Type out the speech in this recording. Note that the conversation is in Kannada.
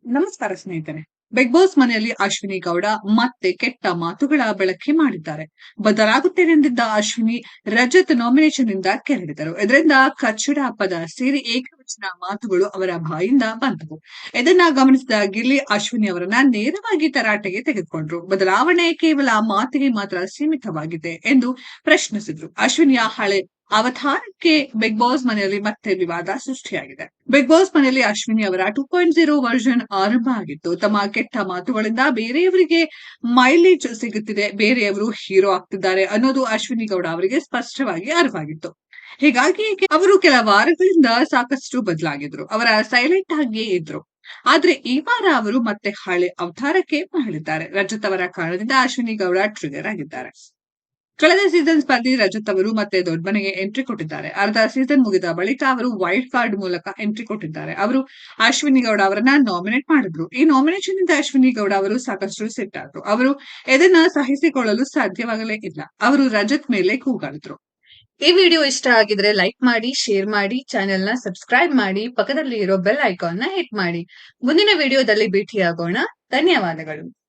ನಮಸ್ಕಾರ ಸ್ನೇಹಿತರೆ. ಬಿಗ್ ಬಾಸ್ ಮನೆಯಲ್ಲಿ ಅಶ್ವಿನಿ ಗೌಡ ಮತ್ತೆ ಕೆಟ್ಟ ಮಾತುಗಳ ಬಳಕೆ ಮಾಡಿದ್ದಾರೆ. ಬದಲಾಗುತ್ತೇನೆಂದಿದ್ದ ಅಶ್ವಿನಿ ರಜತ್ ನಾಮಿನೇಷನ್ ಇಂದ ಕೆರಳಿದರು. ಇದರಿಂದ ಕಚ್ಚಡ ಪದ ಸೇರಿ ಏಕವಚನ ಮಾತುಗಳು ಅವರ ಬಾಯಿಂದ ಬಂದವು. ಇದನ್ನ ಗಮನಿಸಿದ ಗಿಲ್ಲಿ ಅಶ್ವಿನಿ ಅವರನ್ನ ನೇರವಾಗಿ ತರಾಟೆಗೆ ತೆಗೆದುಕೊಂಡ್ರು. ಬದಲಾವಣೆ ಕೇವಲ ಮಾತಿಗೆ ಮಾತ್ರ ಸೀಮಿತವಾಗಿದೆ ಎಂದು ಪ್ರಶ್ನಿಸಿದ್ರು. ಅಶ್ವಿನಿಯ ಹಳೆ ಅವತಾರಕ್ಕೆ ಬಿಗ್ ಬಾಸ್ ಮನೆಯಲ್ಲಿ ಮತ್ತೆ ವಿವಾದ ಸೃಷ್ಟಿಯಾಗಿದೆ. ಬಿಗ್ ಬಾಸ್ ಮನೆಯಲ್ಲಿ ಅಶ್ವಿನಿ ಅವರ 2.0 ವರ್ಷನ್ ಆರಂಭ ಆಗಿತ್ತು. ತಮ್ಮ ಕೆಟ್ಟ ಮಾತುಗಳಿಂದ ಬೇರೆಯವರಿಗೆ ಮೈಲೇಜ್ ಸಿಗುತ್ತಿದೆ, ಬೇರೆಯವರು ಹೀರೋ ಆಗ್ತಿದ್ದಾರೆ ಅನ್ನೋದು ಅಶ್ವಿನಿ ಗೌಡ ಅವರಿಗೆ ಸ್ಪಷ್ಟವಾಗಿ ಅರಿವಾಗಿತ್ತು. ಹೀಗಾಗಿ ಅವರು ಕೆಲ ವಾರಗಳಿಂದ ಸಾಕಷ್ಟು ಬದಲಾಗಿದ್ರು. ಅವರ ಸೈಲೆಂಟ್ ಆಗಿಯೇ ಇದ್ರು. ಆದ್ರೆ ಈ ವಾರ ಅವರು ಮತ್ತೆ ಹಳೆ ಅವತಾರಕ್ಕೆ ಮರಳಿದ್ದಾರೆ. ರಜತ್ ಅವರ ಕಾರಣದಿಂದ ಅಶ್ವಿನಿ ಗೌಡ ಟ್ರಿಗರ್ ಆಗಿದ್ದಾರೆ. ಕಳೆದ ಸೀಸನ್ ಸ್ಪರ್ಧಿ ರಜತ್ ಅವರು ಮತ್ತೆ ದೊಡ್ಡ ಮನೆಗೆ ಎಂಟ್ರಿ ಕೊಟ್ಟಿದ್ದಾರೆ. ಅರ್ಧ ಸೀಸನ್ ಮುಗಿದ ಬಳಿಕ ಅವರು ವೈಲ್ಡ್ ಕಾರ್ಡ್ ಮೂಲಕ ಎಂಟ್ರಿ ಕೊಟ್ಟಿದ್ದಾರೆ. ಅವರು ಅಶ್ವಿನಿ ಗೌಡ ಅವರನ್ನ ನಾಮಿನೇಟ್ ಮಾಡಿದ್ರು. ಈ ನಾಮಿನೇಷನ್ ಇಂದ ಅಶ್ವಿನಿ ಗೌಡ ಅವರು ಸಾಕಷ್ಟು ಸಿಟ್ಟಾದ್ರು. ಅವರು ಇದನ್ನ ಸಹಿಸಿಕೊಳ್ಳಲು ಸಾಧ್ಯವಾಗಲೇ ಇಲ್ಲ. ಅವರು ರಜತ್ ಮೇಲೆ ಕೂಗಾಡಿದ್ರು. ಈ ವಿಡಿಯೋ ಇಷ್ಟ ಆಗಿದ್ರೆ ಲೈಕ್ ಮಾಡಿ, ಶೇರ್ ಮಾಡಿ, ಚಾನೆಲ್ ನ ಸಬ್ಸ್ಕ್ರೈಬ್ ಮಾಡಿ, ಪಕ್ಕದಲ್ಲಿ ಇರೋ ಬೆಲ್ ಐಕಾನ್ ನ ಹಿಟ್ ಮಾಡಿ. ಮುಂದಿನ ವಿಡಿಯೋದಲ್ಲಿ ಭೇಟಿಯಾಗೋಣ. ಧನ್ಯವಾದಗಳು.